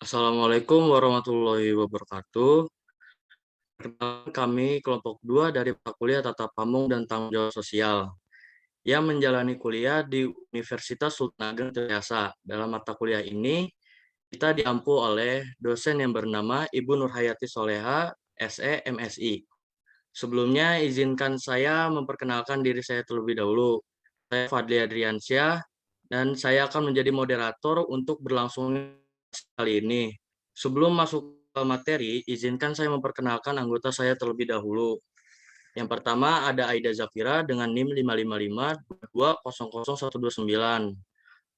Assalamualaikum warahmatullahi wabarakatuh. Perkenalkan kami kelompok 2 dari mata kuliah Tata Pamong dan Tanggung Jawab Sosial yang menjalani kuliah di Universitas Sultan Ageng Tirtayasa. Dalam mata kuliah ini, kita diampu oleh dosen yang bernama Ibu Nurhayati Soleha, SE, MSI. Sebelumnya, izinkan saya memperkenalkan diri saya terlebih dahulu. Saya Fadli Adriansyah, dan saya akan menjadi moderator untuk berlangsungnya kali ini. Sebelum masuk ke materi, izinkan saya memperkenalkan anggota saya terlebih dahulu. Yang pertama ada Aida Zafira dengan NIM 55522000129.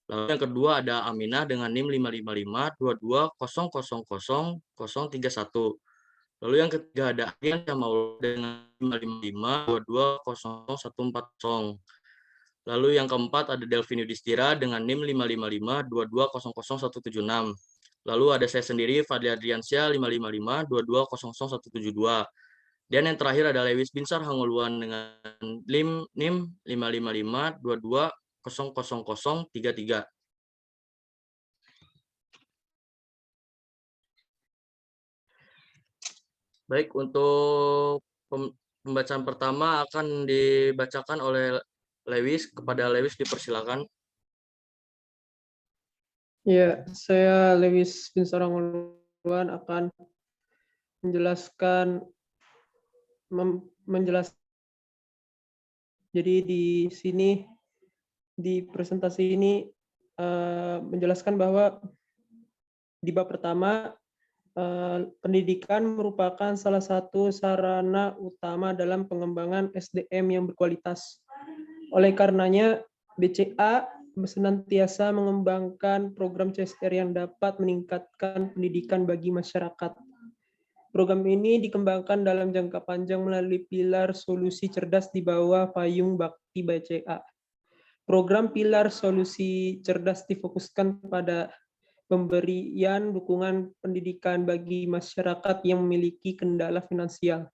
Lalu yang kedua ada Aminah dengan NIM 5552220000031. Lalu yang ketiga ada Aryan Syamaul dengan 555220140. Lalu yang keempat ada Delvin Yudhistira dengan NIM 55522000176. Lalu ada saya sendiri, Fadli Adriansyah, 55522000172. Dan yang terakhir ada Lewis Binsar Hangoluan dengan NIM 55522000033. Baik, untuk pembacaan pertama akan dibacakan oleh Lewis. Kepada Lewis dipersilakan. Ya, saya Lewis Binsar Hangoluan akan menjelaskan Jadi di sini di presentasi ini menjelaskan bahwa di bab pertama pendidikan merupakan salah satu sarana utama dalam pengembangan SDM yang berkualitas. Oleh karenanya, BCA senantiasa mengembangkan program CSR yang dapat meningkatkan pendidikan bagi masyarakat. Program ini dikembangkan dalam jangka panjang melalui pilar solusi cerdas di bawah payung Bakti BCA. Program pilar solusi cerdas difokuskan pada pemberian dukungan pendidikan bagi masyarakat yang memiliki kendala finansial.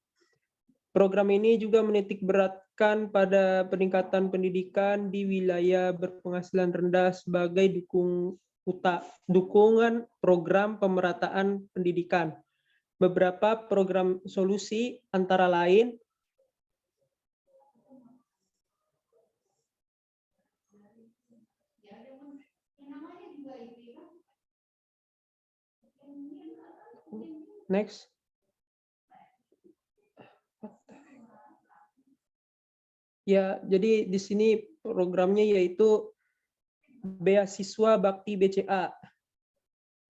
Program ini juga menitik beratkan pada peningkatan pendidikan di wilayah berpenghasilan rendah sebagai dukungan program pemerataan pendidikan. Beberapa program solusi antara lain Next. Ya, jadi di sini programnya yaitu Beasiswa Bakti BCA.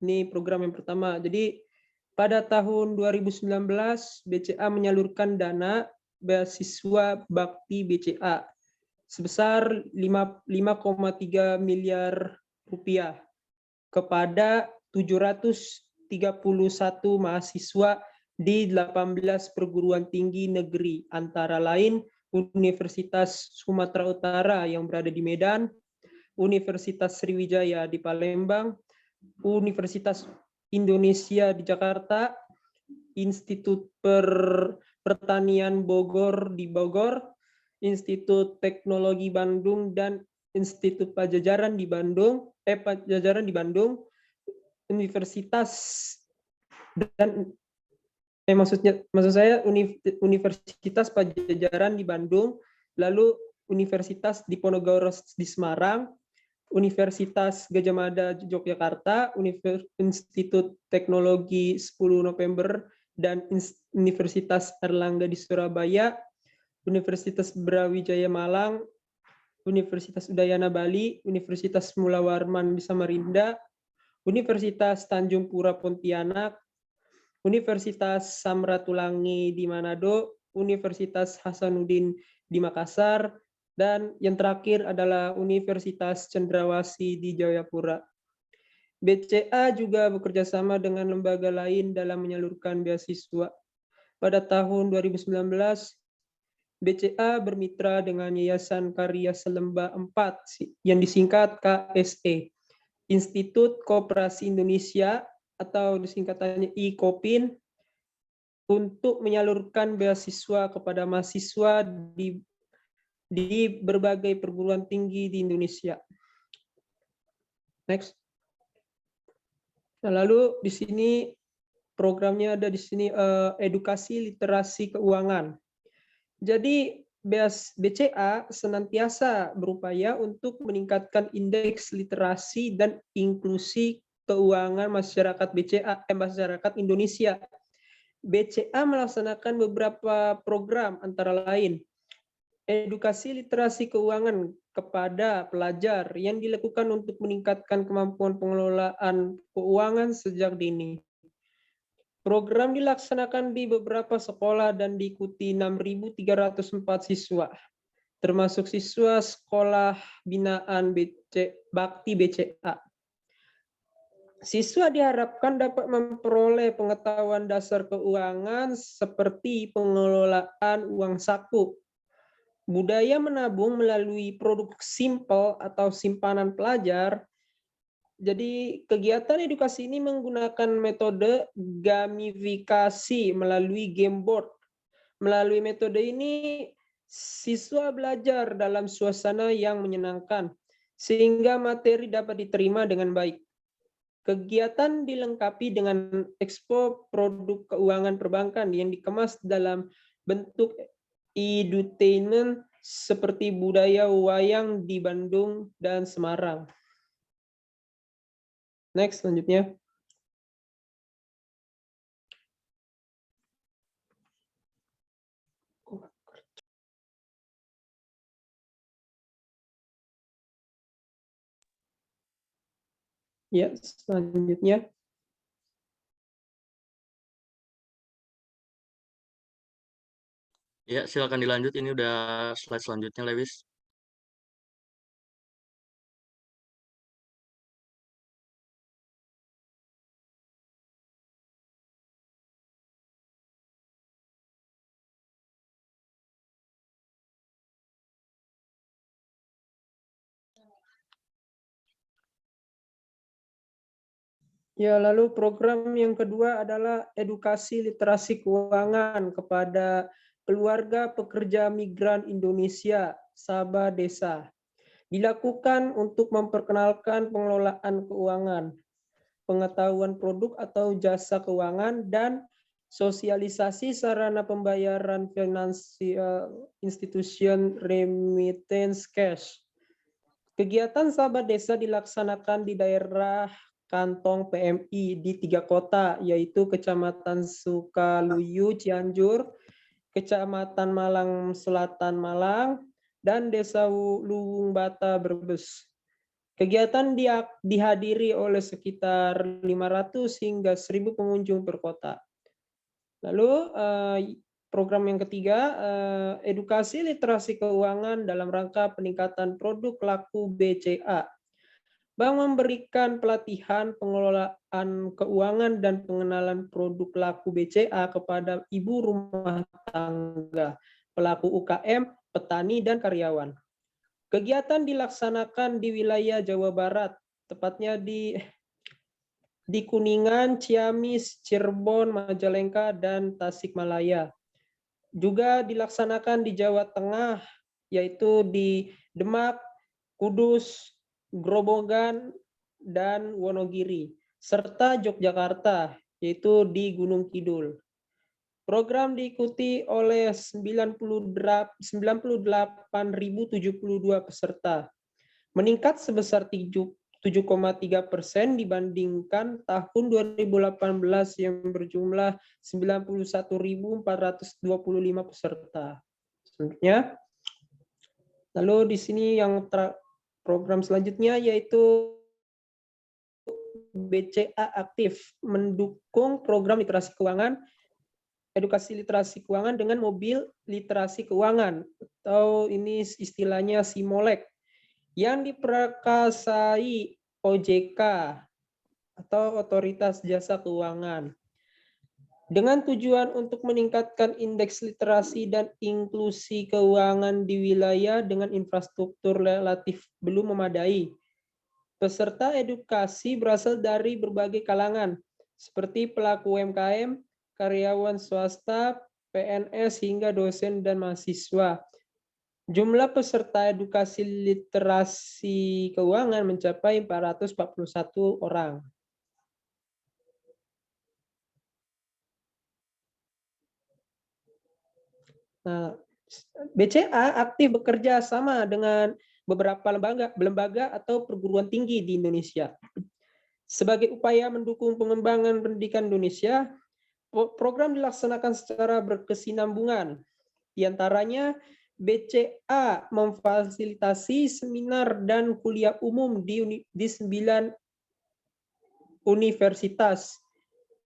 Ini program yang pertama. Jadi pada tahun 2019 BCA menyalurkan dana beasiswa Bakti BCA sebesar 5,3 miliar rupiah kepada 731 mahasiswa di 18 perguruan tinggi negeri, antara lain Universitas Sumatera Utara yang berada di Medan, Universitas Sriwijaya di Palembang, Universitas Indonesia di Jakarta, Institut Pertanian Bogor di Bogor, Institut Teknologi Bandung dan Institut Pajajaran di Bandung, Universitas dan maksud saya Universitas Pajajaran di Bandung, lalu Universitas Diponegoro di Semarang, Universitas Gadjah Mada Yogyakarta, Institut Teknologi 10 November dan Universitas Erlangga di Surabaya, Universitas Brawijaya Malang, Universitas Udayana Bali, Universitas Mula Warman di Samarinda, Universitas Tanjung Pura Pontianak, Universitas Samratulangi di Manado, Universitas Hasanuddin di Makassar, dan yang terakhir adalah Universitas Cendrawasih di Jayapura. BCA juga bekerja sama dengan lembaga lain dalam menyalurkan beasiswa. Pada tahun 2019, BCA bermitra dengan Yayasan Karya Selemba 4 yang disingkat KSE, Institut Koperasi Indonesia atau disingkatannya IKOPIN, untuk menyalurkan beasiswa kepada mahasiswa di berbagai perguruan tinggi di Indonesia. Next. Nah, lalu di sini programnya ada di sini edukasi literasi keuangan. Jadi BCA senantiasa berupaya untuk meningkatkan indeks literasi dan inklusi keuangan masyarakat Indonesia. BCA melaksanakan beberapa program antara lain edukasi literasi keuangan kepada pelajar yang dilakukan untuk meningkatkan kemampuan pengelolaan keuangan sejak dini. Program dilaksanakan di beberapa sekolah dan diikuti 6.304 siswa, termasuk siswa sekolah binaan Bakti BCA. Siswa diharapkan dapat memperoleh pengetahuan dasar keuangan seperti pengelolaan uang saku, budaya menabung melalui produk simpel atau simpanan pelajar. Jadi kegiatan edukasi ini menggunakan metode gamifikasi melalui game board. Melalui metode ini, siswa belajar dalam suasana yang menyenangkan, sehingga materi dapat diterima dengan baik. Kegiatan dilengkapi dengan ekspo produk keuangan perbankan yang dikemas dalam bentuk edutainment seperti budaya wayang di Bandung dan Semarang. Next, selanjutnya. Ya, selanjutnya. Ya, silakan dilanjut. Ini udah slide selanjutnya, Lewis. Ya, lalu program yang kedua adalah edukasi literasi keuangan kepada keluarga pekerja migran Indonesia, Sabah Desa. Dilakukan untuk memperkenalkan pengelolaan keuangan, pengetahuan produk atau jasa keuangan, dan sosialisasi sarana pembayaran finansial institution remittance cash. Kegiatan Sahabat Desa dilaksanakan di daerah kantong PMI di 3 kota, yaitu Kecamatan Sukaluyu, Cianjur, Kecamatan Malang Selatan, Malang, dan Desa Luwung Bata, Brebes. Kegiatan dihadiri oleh sekitar 500 hingga 1.000 pengunjung per kota. Lalu program yang ketiga, edukasi literasi keuangan dalam rangka peningkatan produk laku BCA. Bank memberikan pelatihan pengelolaan keuangan dan pengenalan produk laku BCA kepada ibu rumah tangga, pelaku UKM, petani, dan karyawan. Kegiatan dilaksanakan di wilayah Jawa Barat, tepatnya di Kuningan, Ciamis, Cirebon, Majalengka, dan Tasikmalaya. Juga dilaksanakan di Jawa Tengah, yaitu di Demak, Kudus, Grobogan, dan Wonogiri, serta Yogyakarta, yaitu di Gunung Kidul. Program diikuti oleh 98.072 peserta, meningkat sebesar 7,3% dibandingkan tahun 2018 yang berjumlah 91.425 peserta. Selanjutnya, lalu di sini yang program selanjutnya yaitu BCA aktif mendukung program literasi keuangan, edukasi literasi keuangan dengan mobil literasi keuangan, atau ini istilahnya Simolek, yang diprakarsai OJK atau Otoritas Jasa Keuangan. Dengan tujuan untuk meningkatkan indeks literasi dan inklusi keuangan di wilayah dengan infrastruktur relatif belum memadai. Peserta edukasi berasal dari berbagai kalangan, seperti pelaku UMKM, karyawan swasta, PNS, hingga dosen dan mahasiswa. Jumlah peserta edukasi literasi keuangan mencapai 441 orang. Nah, BCA aktif bekerja sama dengan beberapa lembaga atau perguruan tinggi di Indonesia. Sebagai upaya mendukung pengembangan pendidikan Indonesia, program dilaksanakan secara berkesinambungan. Di antaranya, BCA memfasilitasi seminar dan kuliah umum di 9 universitas,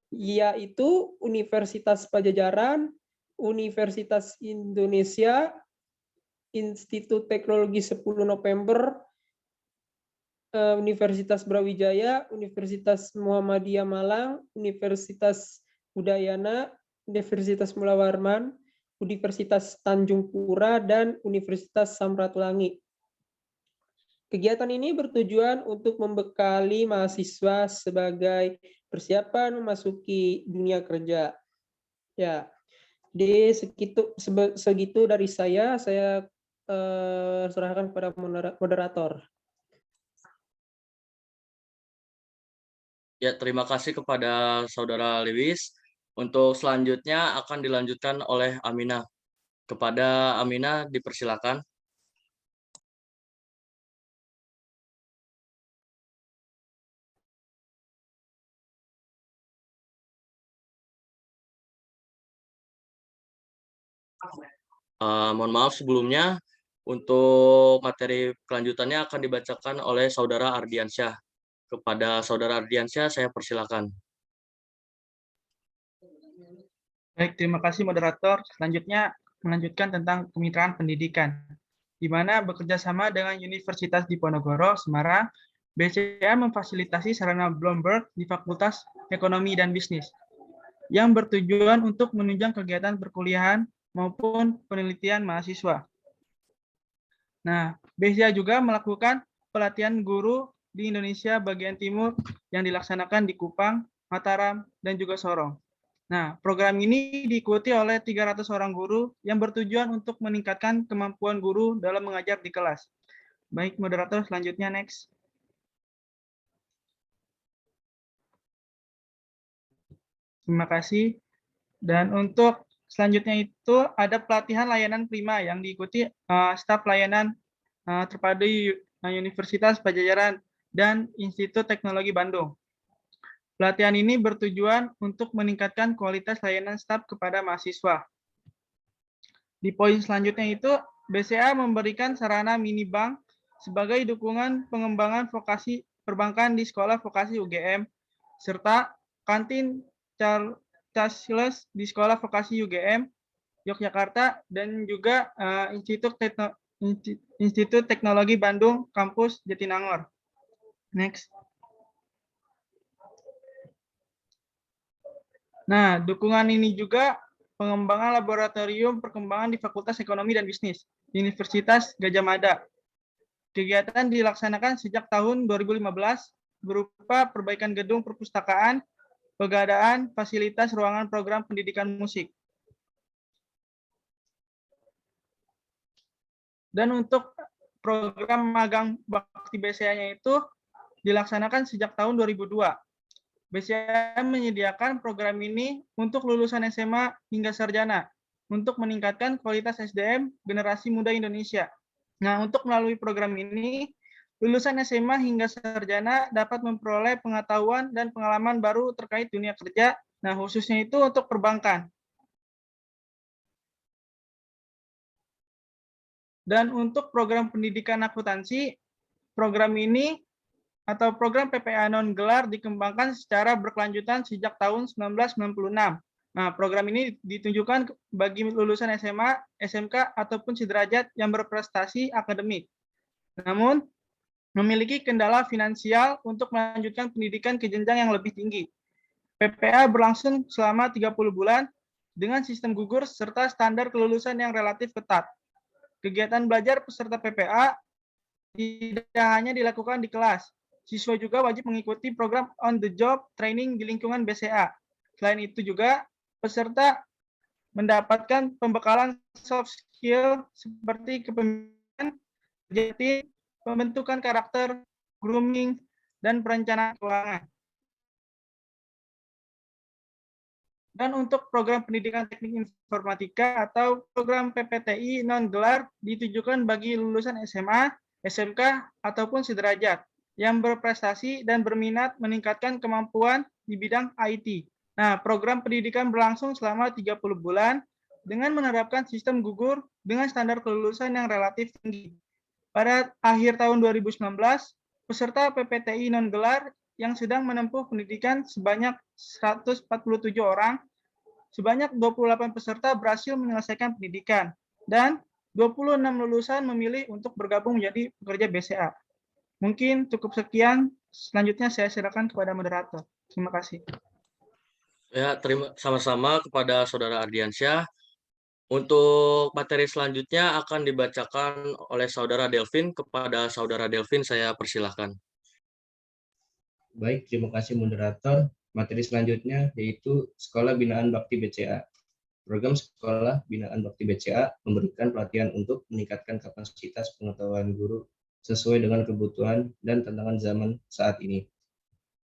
yaitu Universitas Pajajaran, Universitas Indonesia, Institut Teknologi 10 November, Universitas Brawijaya, Universitas Muhammadiyah Malang, Universitas Udayana, Universitas Mula Warman, Universitas Tanjung Pura, dan Universitas Samratulangi. Kegiatan ini bertujuan untuk membekali mahasiswa sebagai persiapan memasuki dunia kerja. Ya, di segitu dari saya serahkan kepada moderator. Ya, terima kasih kepada Saudara Lewis. Untuk selanjutnya akan dilanjutkan oleh Aminah. Kepada Aminah dipersilakan. Mohon maaf sebelumnya, untuk materi kelanjutannya akan dibacakan oleh Saudara Ardiansyah. Kepada Saudara Ardiansyah, saya persilakan. Baik, terima kasih moderator. Selanjutnya melanjutkan tentang kemitraan pendidikan, di mana bekerja sama dengan Universitas Diponegoro, Semarang, BCA memfasilitasi sarana Bloomberg di Fakultas Ekonomi dan Bisnis, yang bertujuan untuk menunjang kegiatan perkuliahan maupun penelitian mahasiswa. Nah, BCA juga melakukan pelatihan guru di Indonesia bagian timur yang dilaksanakan di Kupang, Mataram, dan juga Sorong. Nah, program ini diikuti oleh 300 orang guru yang bertujuan untuk meningkatkan kemampuan guru dalam mengajar di kelas. Baik, moderator, selanjutnya next. Terima kasih. Dan untuk selanjutnya itu ada pelatihan layanan prima yang diikuti staf layanan terpadu Universitas Pajajaran dan Institut Teknologi Bandung. Pelatihan ini bertujuan untuk meningkatkan kualitas layanan staf kepada mahasiswa. Di poin selanjutnya itu, BCA memberikan sarana mini bank sebagai dukungan pengembangan vokasi perbankan di Sekolah Vokasi UGM, serta kantin cashless di Sekolah Vokasi UGM, Yogyakarta, dan juga Institut Teknologi Bandung, Kampus Jatinangor. Next. Nah, dukungan ini juga pengembangan laboratorium perkembangan di Fakultas Ekonomi dan Bisnis, Universitas Gadjah Mada. Kegiatan dilaksanakan sejak tahun 2015 berupa perbaikan gedung perpustakaan, pengadaan fasilitas ruangan program pendidikan musik. Dan untuk program magang bakti BCA-nya itu dilaksanakan sejak tahun 2002. BCA menyediakan program ini untuk lulusan SMA hingga sarjana untuk meningkatkan kualitas SDM generasi muda Indonesia. Nah, untuk melalui program ini, lulusan SMA hingga sarjana dapat memperoleh pengetahuan dan pengalaman baru terkait dunia kerja, nah khususnya itu untuk perbankan. Dan untuk program pendidikan akuntansi, program ini atau program PPA non-gelar dikembangkan secara berkelanjutan sejak tahun 1996. Nah, program ini ditunjukkan bagi lulusan SMA, SMK, ataupun sederajat yang berprestasi akademik. Namun, memiliki kendala finansial untuk melanjutkan pendidikan ke jenjang yang lebih tinggi. PPA berlangsung selama 30 bulan dengan sistem gugur serta standar kelulusan yang relatif ketat. Kegiatan belajar peserta PPA tidak hanya dilakukan di kelas, siswa juga wajib mengikuti program on the job training di lingkungan BCA. Selain itu juga peserta mendapatkan pembekalan soft skill seperti kepemimpinan, jadi pembentukan karakter, grooming, dan perencanaan keuangan. Dan untuk program pendidikan teknik informatika atau program PPTI non-gelar ditujukan bagi lulusan SMA, SMK, ataupun sederajat yang berprestasi dan berminat meningkatkan kemampuan di bidang IT. Nah, program pendidikan berlangsung selama 30 bulan dengan menerapkan sistem gugur dengan standar kelulusan yang relatif tinggi. Pada akhir tahun 2019, peserta PPTI non-gelar yang sedang menempuh pendidikan sebanyak 147 orang, sebanyak 28 peserta berhasil menyelesaikan pendidikan, dan 26 lulusan memilih untuk bergabung menjadi pekerja BCA. Mungkin cukup sekian, selanjutnya saya silakan kepada moderator. Terima kasih. Ya, terima sama-sama kepada Saudara Ardiansyah. Untuk materi selanjutnya akan dibacakan oleh Saudara Delvin. Kepada Saudara Delvin, saya persilahkan. Baik, terima kasih moderator. Materi selanjutnya yaitu Sekolah Binaan Bakti BCA. Program Sekolah Binaan Bakti BCA memberikan pelatihan untuk meningkatkan kapasitas pengetahuan guru sesuai dengan kebutuhan dan tantangan zaman saat ini.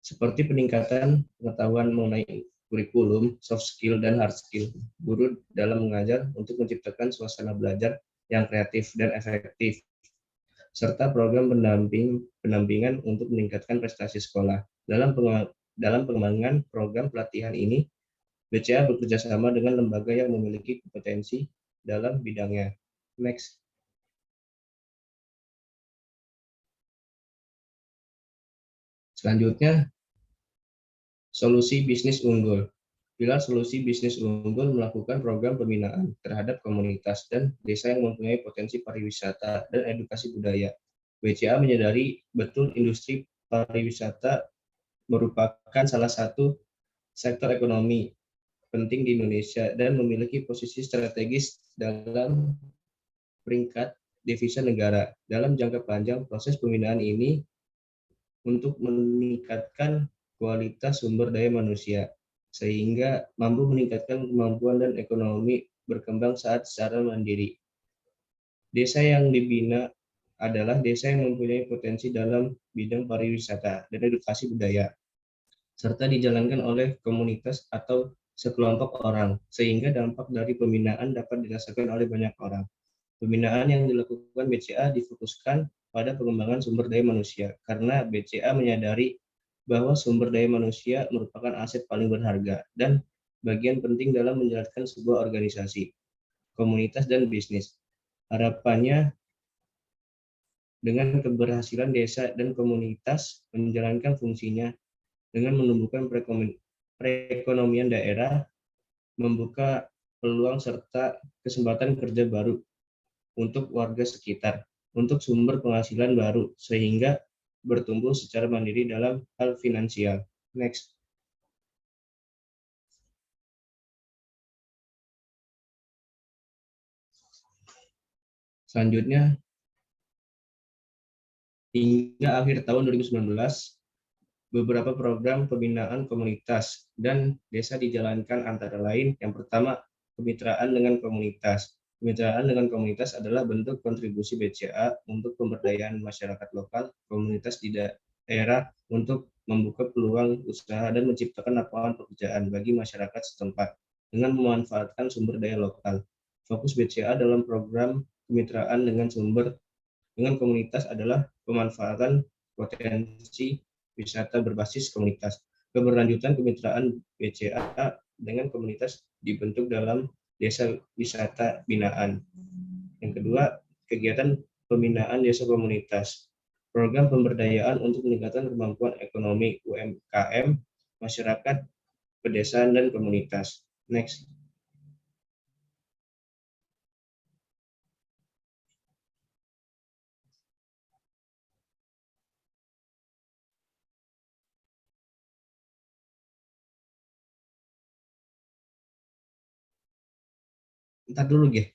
Seperti peningkatan pengetahuan mengenai kurikulum, soft skill, dan hard skill guru dalam mengajar untuk menciptakan suasana belajar yang kreatif dan efektif, serta program pendampingan untuk meningkatkan prestasi sekolah. Dalam pengembangan program pelatihan ini, BCA bekerjasama dengan lembaga yang memiliki kompetensi dalam bidangnya. Next. Selanjutnya, solusi bisnis unggul. Pilar solusi bisnis unggul melakukan program pembinaan terhadap komunitas dan desa yang mempunyai potensi pariwisata dan edukasi budaya. BCA menyadari betul industri pariwisata merupakan salah satu sektor ekonomi penting di Indonesia dan memiliki posisi strategis dalam peringkat devisa negara. Dalam jangka panjang, proses pembinaan ini untuk meningkatkan kualitas sumber daya manusia, sehingga mampu meningkatkan kemampuan dan ekonomi berkembang saat secara mandiri. Desa yang dibina adalah desa yang mempunyai potensi dalam bidang pariwisata dan edukasi budaya, serta dijalankan oleh komunitas atau sekelompok orang, sehingga dampak dari pembinaan dapat dirasakan oleh banyak orang. Pembinaan yang dilakukan BCA difokuskan pada pengembangan sumber daya manusia, karena BCA menyadari bahwa sumber daya manusia merupakan aset paling berharga dan bagian penting dalam menjalankan sebuah organisasi, komunitas, dan bisnis. Harapannya, dengan keberhasilan desa dan komunitas menjalankan fungsinya dengan menumbuhkan perekonomian daerah, membuka peluang serta kesempatan kerja baru untuk warga sekitar, untuk sumber penghasilan baru, sehingga bertumbuh secara mandiri dalam hal finansial. Next. Selanjutnya, hingga akhir tahun 2019, beberapa program pembinaan komunitas dan desa dijalankan, antara lain yang pertama, kemitraan dengan komunitas. Kemitraan dengan komunitas adalah bentuk kontribusi BCA untuk pemberdayaan masyarakat lokal, komunitas di daerah untuk membuka peluang usaha dan menciptakan lapangan pekerjaan bagi masyarakat setempat dengan memanfaatkan sumber daya lokal. Fokus BCA dalam program kemitraan dengan komunitas adalah pemanfaatan potensi wisata berbasis komunitas. Keberlanjutan kemitraan BCA dengan komunitas dibentuk dalam desa wisata binaan. Yang kedua, kegiatan pembinaan desa komunitas. Program pemberdayaan untuk meningkatkan kemampuan ekonomi UMKM, masyarakat, pedesaan, dan komunitas. Next. Ntar dulu, Ge.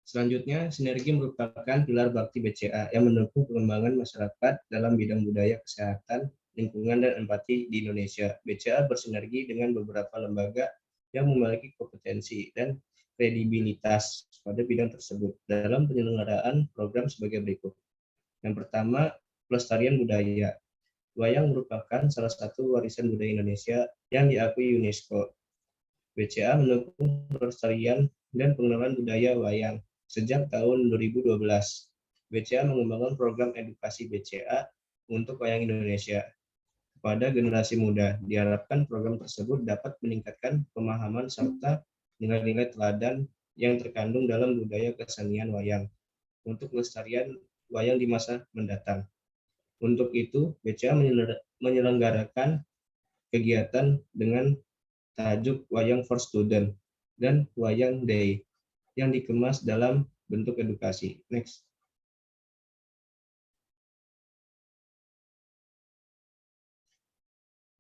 Selanjutnya, sinergi merupakan pilar bakti BCA yang mendukung pengembangan masyarakat dalam bidang budaya, kesehatan, lingkungan, dan empati di Indonesia. BCA bersinergi dengan beberapa lembaga yang memiliki kompetensi dan kredibilitas pada bidang tersebut dalam penyelenggaraan program sebagai berikut. Yang pertama, pelestarian budaya. Wayang merupakan salah satu warisan budaya Indonesia yang diakui UNESCO. BCA mendukung pelestarian dan pengenalan budaya wayang sejak tahun 2012. BCA mengembangkan program edukasi BCA untuk wayang Indonesia kepada generasi muda. Diharapkan program tersebut dapat meningkatkan pemahaman serta nilai-nilai teladan yang terkandung dalam budaya kesenian wayang untuk pelestarian wayang di masa mendatang. Untuk itu, BCA menyelenggarakan kegiatan dengan tajuk Wayang for Student dan Wayang Day yang dikemas dalam bentuk edukasi. Next.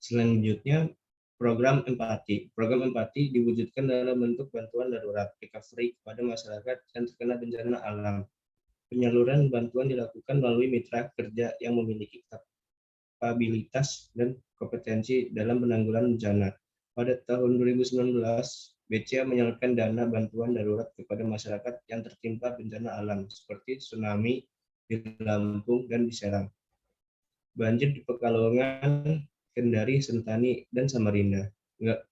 Selanjutnya, program empati. Program empati diwujudkan dalam bentuk bantuan darurat recovery kepada masyarakat yang terkena bencana alam. Penyaluran bantuan dilakukan melalui mitra kerja yang memiliki kapabilitas dan kompetensi dalam penanggulangan bencana. Pada tahun 2019, BCA menyalurkan dana bantuan darurat kepada masyarakat yang tertimpa bencana alam seperti tsunami di Lampung dan di Serang, banjir di Pekalongan, Kendari, Sentani, dan Samarinda,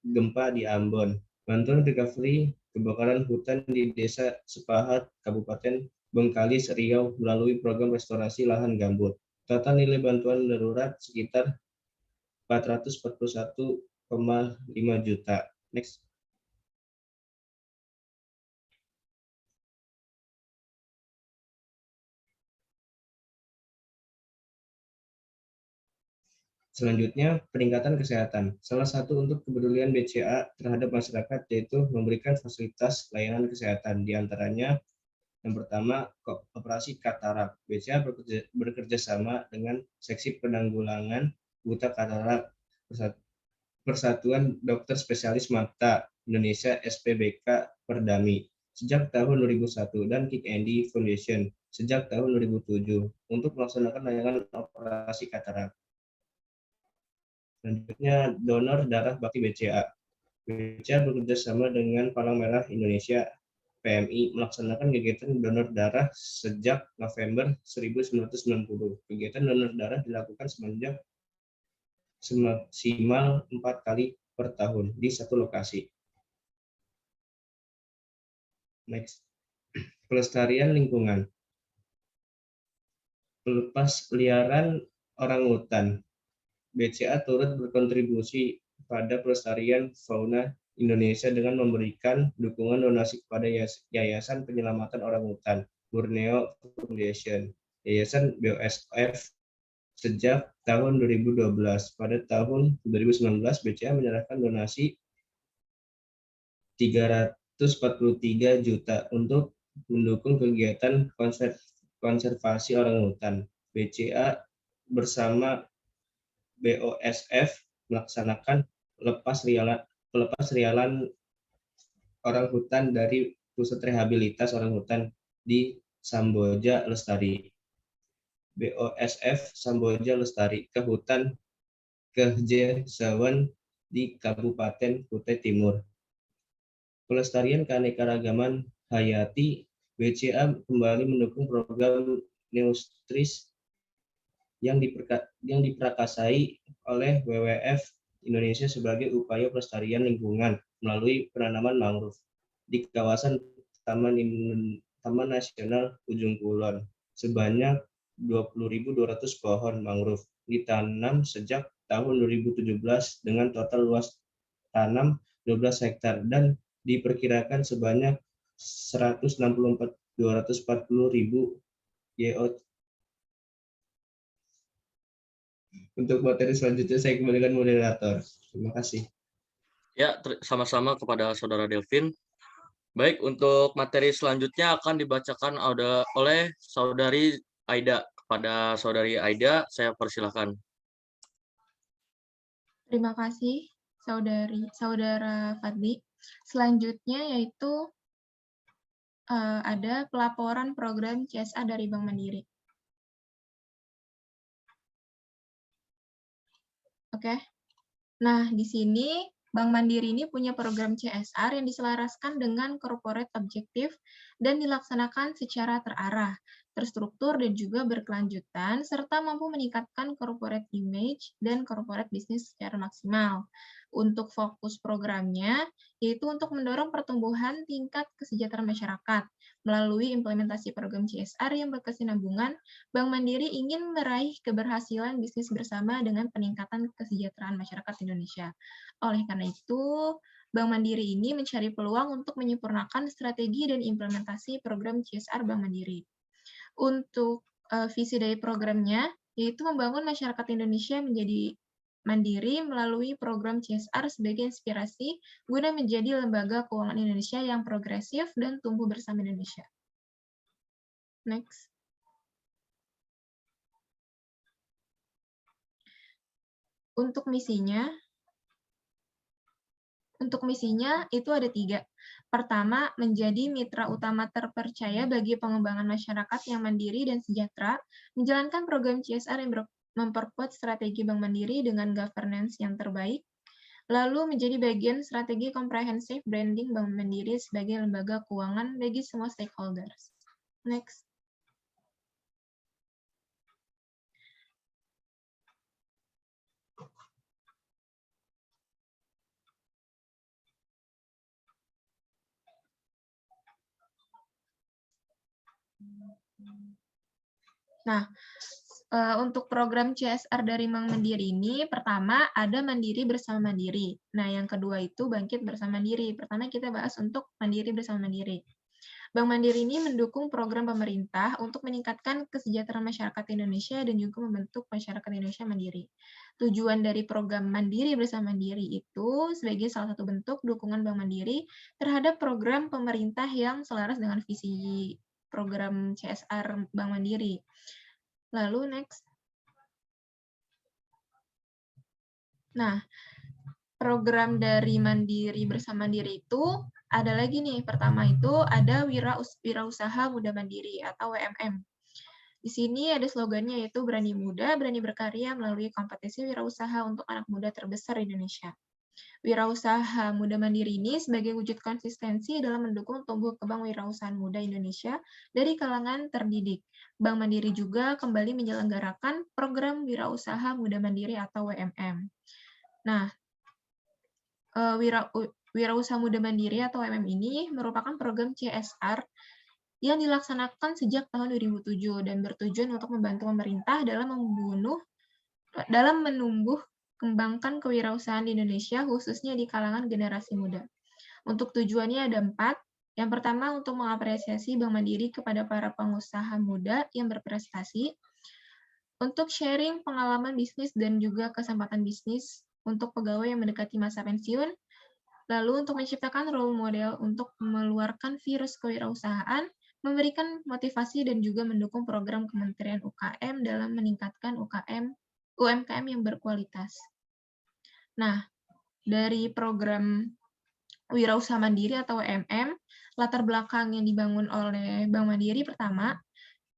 gempa di Ambon, bantuan recovery kebakaran hutan di Desa Sepahat, Kabupaten Bengkalis, Riau melalui program restorasi lahan gambut. Total nilai bantuan darurat sekitar 441,5 juta. Next. Selanjutnya, peningkatan kesehatan. Salah satu untuk kepedulian BCA terhadap masyarakat yaitu memberikan fasilitas layanan kesehatan. Di antaranya, yang pertama, operasi katarak. BCA bekerja sama dengan Seksi Penanggulangan Buta Katarak Persatuan Dokter Spesialis Mata Indonesia SPBK Perdami sejak tahun 2001 dan Kick Andy Foundation sejak tahun 2007 untuk melaksanakan layanan operasi katarak. Selanjutnya, donor darah bakti BCA. BCA bekerja sama dengan Palang Merah Indonesia PMI melaksanakan kegiatan donor darah sejak November 1990. Kegiatan donor darah dilakukan semaksimal 4 kali per tahun di satu lokasi. Next. Pelestarian lingkungan. Pelepas liaran orangutan. BCA turut berkontribusi pada pelestarian fauna Indonesia dengan memberikan dukungan donasi kepada Yayasan Penyelamatan Orangutan Borneo Foundation, Yayasan BOSF sejak tahun 2012. Pada tahun 2019, BCA menyerahkan donasi 343 juta untuk mendukung kegiatan konservasi orangutan. BCA bersama BOSF melaksanakan pelepas liaran orangutan dari Pusat Rehabilitas Orangutan di Samboja Lestari. BOSF Samboja Lestari ke hutan Kehje Sawan di Kabupaten Kutai Timur. Pelestarian keanekaragaman hayati. BCA kembali mendukung program Neustris yang diperakasai oleh WWF Indonesia sebagai upaya pelestarian lingkungan melalui penanaman mangrove di kawasan Taman Nasional Ujung Kulon. Sebanyak 20.200 pohon mangrove ditanam sejak tahun 2017 dengan total luas tanam 12 hektar dan diperkirakan sebanyak 164.240.000 YO. Untuk materi selanjutnya saya kembalikan moderator. Terima kasih. Ya, sama-sama kepada Saudara Delvin. Baik, untuk materi selanjutnya akan dibacakan oleh Saudari Aida. Kepada Saudari Aida, saya persilakan. Terima kasih, Saudara Fadli. Selanjutnya yaitu ada pelaporan program CSA dari Bank Mandiri. Oke. Nah, di sini Bank Mandiri ini punya program CSR yang diselaraskan dengan corporate objective dan dilaksanakan secara terarah, terstruktur, dan juga berkelanjutan, serta mampu meningkatkan corporate image dan corporate business secara maksimal. Untuk fokus programnya, yaitu untuk mendorong pertumbuhan tingkat kesejahteraan masyarakat. Melalui implementasi program CSR yang berkesinambungan, Bank Mandiri ingin meraih keberhasilan bisnis bersama dengan peningkatan kesejahteraan masyarakat Indonesia. Oleh karena itu, Bank Mandiri ini mencari peluang untuk menyempurnakan strategi dan implementasi program CSR Bank Mandiri. Untuk visi dari programnya, yaitu membangun masyarakat Indonesia menjadi mandiri melalui program CSR sebagai inspirasi guna menjadi lembaga keuangan Indonesia yang progresif dan tumbuh bersama Indonesia. Next. Untuk misinya itu ada 3. Pertama, menjadi mitra utama terpercaya bagi pengembangan masyarakat yang mandiri dan sejahtera, menjalankan program CSR yang memperkuat strategi Bank Mandiri dengan governance yang terbaik, lalu menjadi bagian strategi komprehensif branding Bank Mandiri sebagai lembaga keuangan bagi semua stakeholders. Next. Nah, untuk program CSR dari Bank Mandiri ini, pertama ada Mandiri Bersama Mandiri. Nah, yang kedua itu Bangkit Bersama Mandiri. Pertama kita bahas untuk Mandiri Bersama Mandiri. Bank Mandiri ini mendukung program pemerintah untuk meningkatkan kesejahteraan masyarakat Indonesia dan juga membentuk masyarakat Indonesia mandiri. Tujuan dari program Mandiri Bersama Mandiri itu sebagai salah satu bentuk dukungan Bank Mandiri terhadap program pemerintah yang selaras dengan visi program CSR Bank Mandiri. Lalu next. Nah, program dari Mandiri Bersama Mandiri itu ada lagi nih. Pertama itu ada Wirausaha Muda Mandiri atau WMM. Di sini ada slogannya yaitu berani muda, berani berkarya melalui kompetisi wirausaha untuk anak muda terbesar di Indonesia. Wirausaha Muda Mandiri ini sebagai wujud konsistensi dalam mendukung tumbuh kembang wirausahaan muda Indonesia dari kalangan terdidik. Bank Mandiri juga kembali menyelenggarakan program Wirausaha Muda Mandiri atau WMM. Nah, Wirausaha Muda Mandiri atau WMM ini merupakan program CSR yang dilaksanakan sejak tahun 2007 dan bertujuan untuk membantu pemerintah dalam menumbuh kembangkan kewirausahaan di Indonesia, khususnya di kalangan generasi muda. Untuk tujuannya ada 4. Yang pertama, untuk mengapresiasi Bank Mandiri kepada para pengusaha muda yang berprestasi, untuk sharing pengalaman bisnis dan juga kesempatan bisnis untuk pegawai yang mendekati masa pensiun, lalu untuk menciptakan role model untuk mengeluarkan virus kewirausahaan, memberikan motivasi dan juga mendukung program Kementerian UKM dalam meningkatkan UMKM yang berkualitas. Nah, dari program Wirausaha Mandiri atau WMM, latar belakang yang dibangun oleh Bank Mandiri pertama,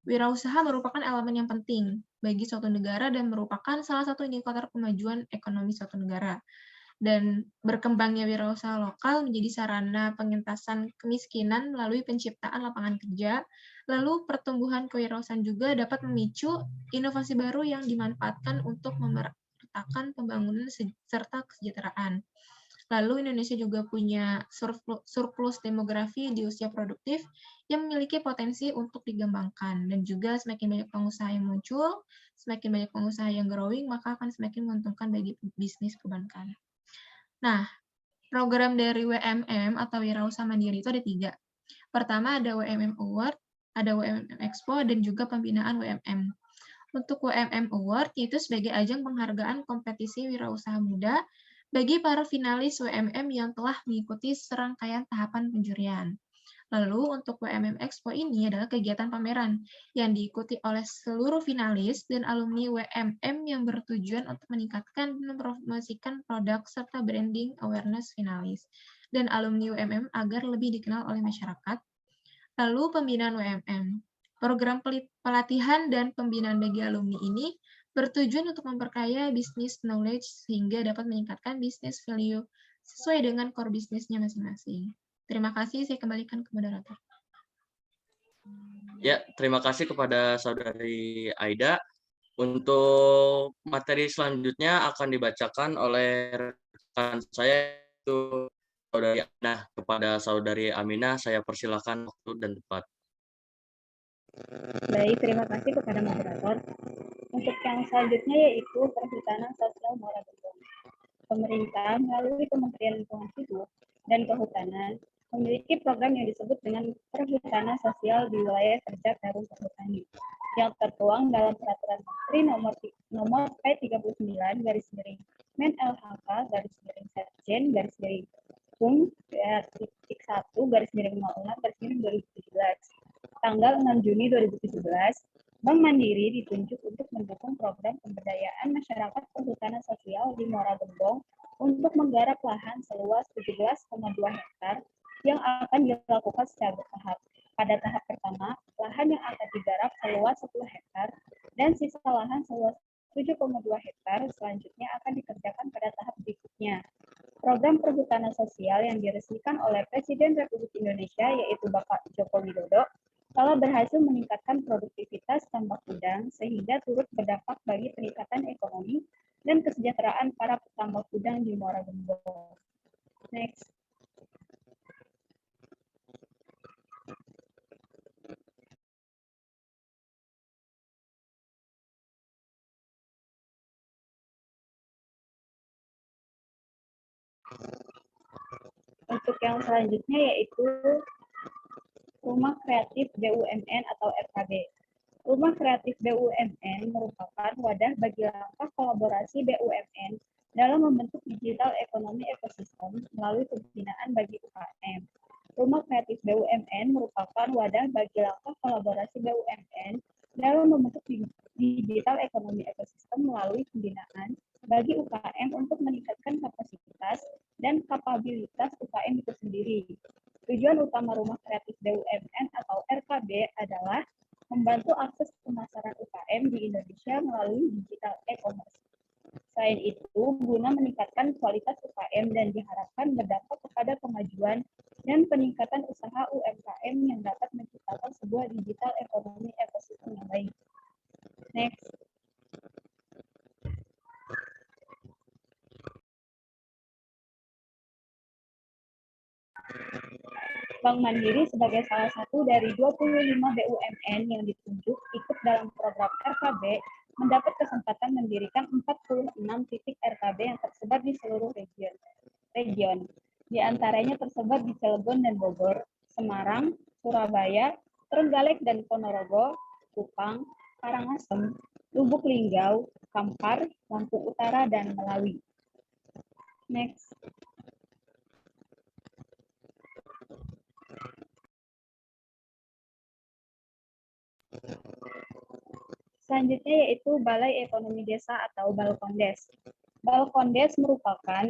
wirausaha merupakan elemen yang penting bagi suatu negara dan merupakan salah satu indikator kemajuan ekonomi suatu negara. Dan berkembangnya wirausaha lokal menjadi sarana pengentasan kemiskinan melalui penciptaan lapangan kerja, lalu pertumbuhan kewirausahaan juga dapat memicu inovasi baru yang dimanfaatkan untuk memeratakan pembangunan serta kesejahteraan. Lalu Indonesia juga punya surplus demografi di usia produktif yang memiliki potensi untuk dikembangkan. Dan juga semakin banyak pengusaha yang muncul, semakin banyak pengusaha yang growing, maka akan semakin menguntungkan bagi bisnis perbankan. Nah, program dari WMM atau Wirausaha Mandiri itu ada 3. Pertama ada WMM Award, ada WMM Expo, dan juga pembinaan WMM. Untuk WMM Award, itu sebagai ajang penghargaan kompetisi wirausaha muda bagi para finalis WMM yang telah mengikuti serangkaian tahapan penjurian. Lalu untuk WMM Expo ini adalah kegiatan pameran yang diikuti oleh seluruh finalis dan alumni WMM yang bertujuan untuk meningkatkan dan mempromosikan produk serta branding awareness finalis dan alumni WMM agar lebih dikenal oleh masyarakat. Lalu pembinaan WMM. Program pelatihan dan pembinaan bagi alumni ini bertujuan untuk memperkaya business knowledge sehingga dapat meningkatkan business value sesuai dengan core bisnisnya masing-masing. Terima kasih, saya kembalikan ke moderator. Ya, terima kasih kepada Saudari Aida. Untuk materi selanjutnya akan dibacakan oleh rekan saya, itu Saudari Aminah. Kepada Saudari Aminah, saya persilakan waktu dan tempat. Baik, terima kasih kepada moderator. Untuk yang selanjutnya yaitu Perhutanan Sosial Muara Gembong. Pemerintah melalui Kementerian Lingkungan Hidup dan Kehutanan memiliki program yang disebut dengan Perhutanan Sosial di Wilayah Kerja Perum Perhutani yang tertuang dalam Peraturan Menteri nomor P39 garis-miring Men LHK garis-miring Sekjen PUM 1 garis-miring 06 garis-miring 2017 tanggal 6 Juni 2017. Bank Mandiri ditunjuk untuk mendukung program pemberdayaan masyarakat perhutanan sosial di Muara Gembong untuk menggarap lahan seluas 17,2 hektar yang akan dilakukan secara bertahap. Pada tahap pertama, lahan yang akan digarap seluas 10 hektar dan sisa lahan seluas 7,2 hektar selanjutnya akan dikerjakan pada tahap berikutnya. Program perhutanan sosial yang diresmikan oleh Presiden Republik Indonesia yaitu Bapak Joko Widodo telah berhasil meningkatkan produktivitas tambak udang sehingga turut berdampak bagi peningkatan ekonomi dan kesejahteraan para petambak udang di Muara Gembong. Next. Untuk yang selanjutnya yaitu Rumah Kreatif BUMN atau RKB. Rumah Kreatif BUMN merupakan wadah bagi langkah kolaborasi BUMN dalam membentuk digital ekonomi ekosistem melalui pembinaan bagi UKM. Rumah Kreatif BUMN merupakan wadah bagi langkah kolaborasi BUMN dalam membentuk digital ekonomi ekosistem melalui pembinaan bagi UKM untuk meningkatkan kapasitas dan kapabilitas UKM itu sendiri. Tujuan utama Rumah Kreatif BUMN atau RKB adalah membantu akses pemasaran UKM di Indonesia melalui digital e-commerce. Selain itu, guna meningkatkan kualitas UKM dan diharapkan berdampak kepada kemajuan dan peningkatan usaha UMKM yang dapat menciptakan sebuah digital ekonomi ekosistem yang baik. Next. Bank Mandiri sebagai salah satu dari 25 BUMN yang ditunjuk ikut dalam program RKB mendapat kesempatan mendirikan 46 titik RKB yang tersebar di seluruh region. Di antaranya tersebar di Cilegon dan Bogor, Semarang, Surabaya, Trenggalek dan Ponorogo, Kupang, Karangasem, Lubuk Linggau, Kampar, Lampung Utara, dan Melawi. Next. Selanjutnya yaitu Balai Ekonomi Desa atau Balkondes. Balkondes merupakan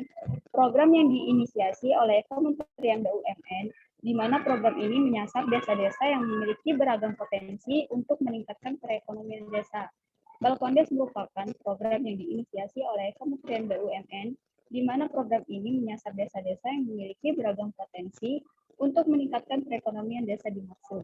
program yang diinisiasi oleh Kementerian BUMN, di mana program ini menyasar desa-desa yang memiliki beragam potensi untuk meningkatkan perekonomian desa. Balkondes merupakan program yang diinisiasi oleh Kementerian BUMN, di mana program ini menyasar desa-desa yang memiliki beragam potensi untuk meningkatkan perekonomian desa dimaksud.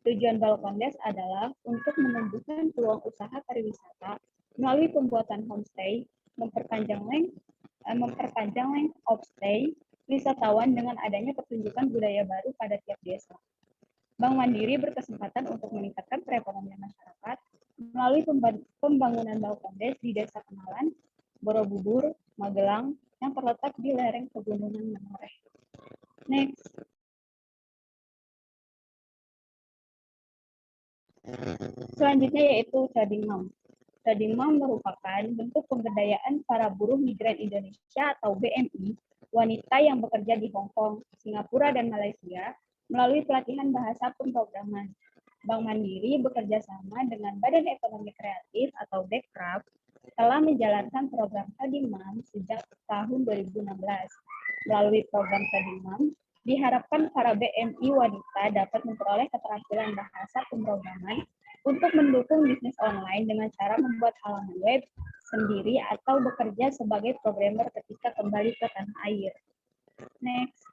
Tujuan Balkondes adalah untuk menumbuhkan peluang usaha pariwisata melalui pembuatan homestay, memperpanjang length of stay wisatawan dengan adanya pertunjukan budaya baru pada tiap desa. Bank Mandiri berkesempatan untuk meningkatkan perekonomian masyarakat melalui pembangunan Balkondes di Desa Kenalan, Borobudur, Magelang yang terletak di lereng Pegunungan Menoreh. Next. Selanjutnya yaitu Cadingmam. Cadingmam merupakan bentuk pemberdayaan para buruh migran Indonesia atau BMI, wanita yang bekerja di Hong Kong, Singapura, dan Malaysia melalui pelatihan bahasa pemrograman. Bank Mandiri bekerja sama dengan Badan Ekonomi Kreatif atau Bekraf telah menjalankan program Cadingmam sejak tahun 2016. Melalui program Cadingmam, diharapkan para BMI wanita dapat memperoleh keterampilan bahasa pemrograman untuk mendukung bisnis online dengan cara membuat halaman web sendiri atau bekerja sebagai programmer ketika kembali ke tanah air. Next.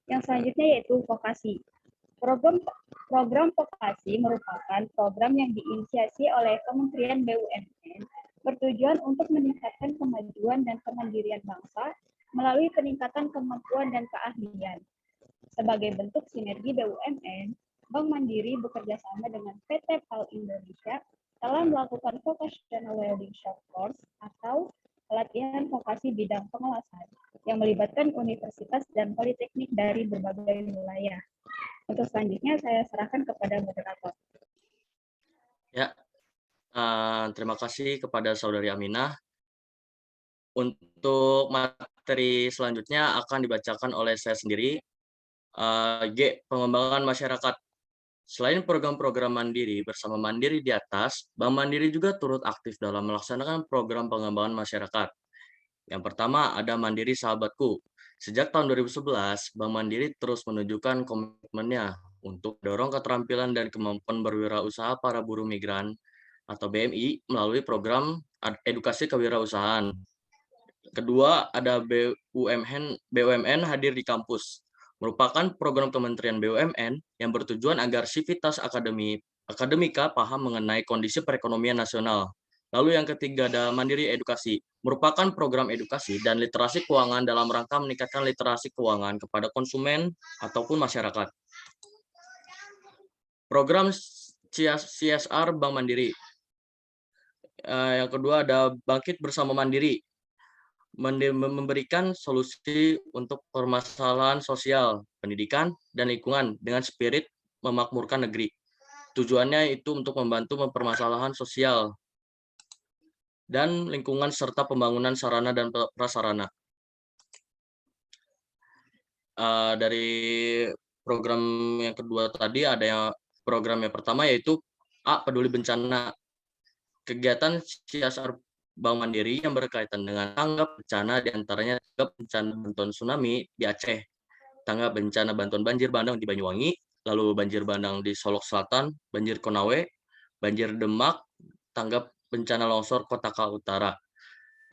Yang selanjutnya yaitu vokasi. Program vokasi merupakan program yang diinisiasi oleh Kementerian BUMN bertujuan untuk meningkatkan kemajuan dan kemandirian bangsa melalui peningkatan kemampuan dan keahlian. Sebagai bentuk sinergi BUMN, Bank Mandiri bekerja sama dengan PT PAL Indonesia telah melakukan Vocational Welding Shop Course atau pelatihan vokasi bidang pengelasan yang melibatkan universitas dan politeknik dari berbagai wilayah. Untuk selanjutnya saya serahkan kepada moderator. Ya, terima kasih kepada Saudari Aminah. Untuk materi selanjutnya akan dibacakan oleh saya sendiri. G. Pengembangan masyarakat. Selain program-program Mandiri bersama Mandiri di atas, Bank Mandiri juga turut aktif dalam melaksanakan program pengembangan masyarakat. Yang pertama ada Mandiri Sahabatku. Sejak tahun 2011, Bank Mandiri terus menunjukkan komitmennya untuk dorong keterampilan dan kemampuan berwirausaha para buruh migran atau BMI melalui program edukasi kewirausahaan. Kedua, ada BUMN hadir di kampus. Merupakan program Kementerian BUMN yang bertujuan agar sivitas akademika paham mengenai kondisi perekonomian nasional. Lalu yang ketiga ada Mandiri Edukasi, merupakan program edukasi dan literasi keuangan dalam rangka meningkatkan literasi keuangan kepada konsumen ataupun masyarakat. Program CSR Bank Mandiri. Yang kedua ada Bangkit Bersama Mandiri, memberikan solusi untuk permasalahan sosial, pendidikan, dan lingkungan dengan spirit memakmurkan negeri. Tujuannya itu untuk membantu mempermasalahan sosial dan lingkungan serta pembangunan sarana dan prasarana. Dari program yang kedua tadi ada yang program yang pertama yaitu A. Peduli Bencana. Kegiatan CSR Bank Mandiri yang berkaitan dengan tanggap bencana diantaranya tanggap bencana bantuan tsunami di Aceh, tanggap bencana bantuan banjir bandang di Banyuwangi, lalu banjir bandang di Solok Selatan, banjir Konawe, banjir Demak, tanggap bencana longsor Kota Utara,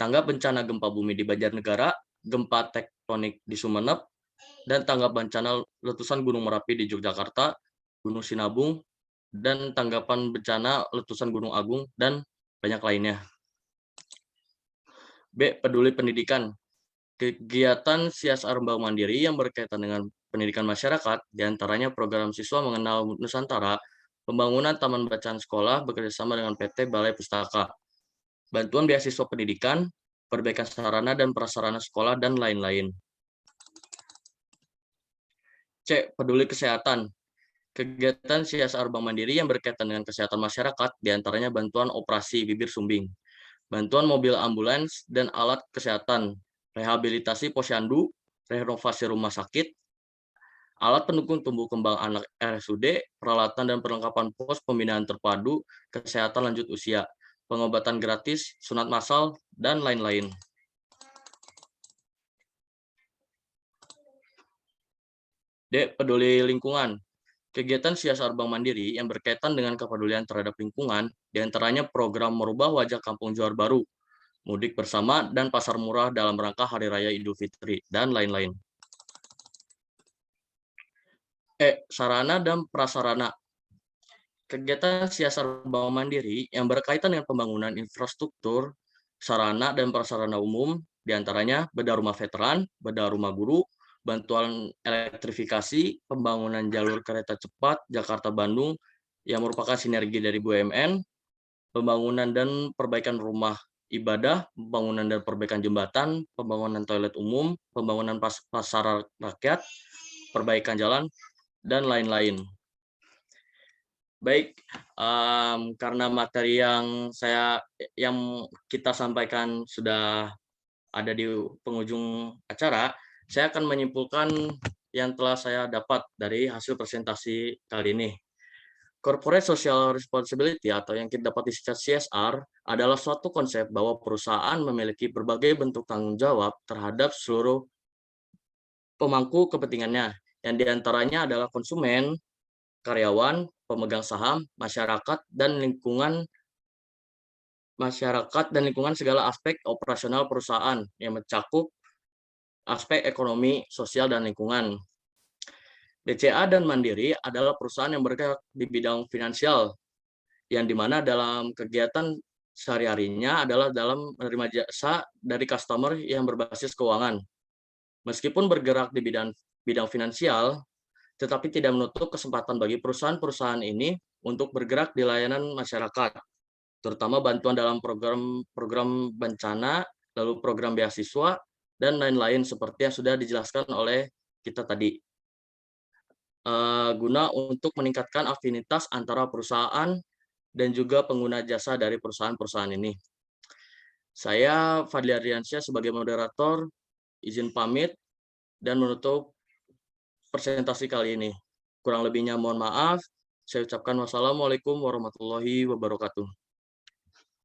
tanggap bencana gempa bumi di Banjarnegara, gempa tektonik di Sumeneb, dan tanggap bencana letusan Gunung Merapi di Yogyakarta, Gunung Sinabung, dan tanggapan bencana letusan Gunung Agung, dan banyak lainnya. B. Peduli Pendidikan. Kegiatan CSR Bank Mandiri yang berkaitan dengan pendidikan masyarakat, diantaranya program Siswa Mengenal Nusantara, pembangunan taman bacaan sekolah bekerjasama dengan PT Balai Pustaka, bantuan beasiswa pendidikan, perbaikan sarana dan prasarana sekolah, dan lain-lain. C. Peduli Kesehatan. Kegiatan CSR Bank Mandiri yang berkaitan dengan kesehatan masyarakat, diantaranya bantuan operasi bibir sumbing, bantuan mobil ambulans dan alat kesehatan, rehabilitasi posyandu, renovasi rumah sakit, alat pendukung tumbuh kembang anak RSUD, peralatan dan perlengkapan pos pembinaan terpadu, kesehatan lanjut usia, pengobatan gratis, sunat massal, dan lain-lain. D. Peduli Lingkungan. Kegiatan CSR Bank Mandiri yang berkaitan dengan kepedulian terhadap lingkungan, diantaranya program merubah wajah Kampung Johar Baru, mudik bersama, dan pasar murah dalam rangka Hari Raya Idul Fitri, dan lain-lain. E. Sarana dan prasarana. Kegiatan CSR Bank Mandiri yang berkaitan dengan pembangunan infrastruktur, sarana dan prasarana umum, diantaranya bedah rumah veteran, bedah rumah guru, bantuan elektrifikasi, pembangunan jalur kereta cepat Jakarta-Bandung yang merupakan sinergi dari BUMN, pembangunan dan perbaikan rumah ibadah, pembangunan dan perbaikan jembatan, pembangunan toilet umum, pembangunan pasar rakyat, perbaikan jalan, dan lain-lain. Baik, karena materi yang kita sampaikan sudah ada di penghujung acara, saya akan menyimpulkan yang telah saya dapat dari hasil presentasi kali ini. Corporate Social Responsibility atau yang kita dapat disingkat CSR adalah suatu konsep bahwa perusahaan memiliki berbagai bentuk tanggung jawab terhadap seluruh pemangku kepentingannya, yang diantaranya adalah konsumen, karyawan, pemegang saham, masyarakat, dan lingkungan masyarakat dan lingkungan segala aspek operasional perusahaan yang mencakup aspek ekonomi, sosial, dan lingkungan. BCA dan Mandiri adalah perusahaan yang bergerak di bidang finansial, yang dimana dalam kegiatan sehari-harinya adalah dalam menerima jasa dari customer yang berbasis keuangan. Meskipun bergerak di bidang finansial, tetapi tidak menutup kesempatan bagi perusahaan-perusahaan ini untuk bergerak di layanan masyarakat, terutama bantuan dalam program bencana, lalu program beasiswa, dan lain-lain seperti yang sudah dijelaskan oleh kita tadi. Guna untuk meningkatkan afinitas antara perusahaan dan juga pengguna jasa dari perusahaan-perusahaan ini. Saya Fadli Ardiansyah sebagai moderator, izin pamit dan menutup presentasi kali ini. Kurang lebihnya mohon maaf. Saya ucapkan wassalamualaikum warahmatullahi wabarakatuh.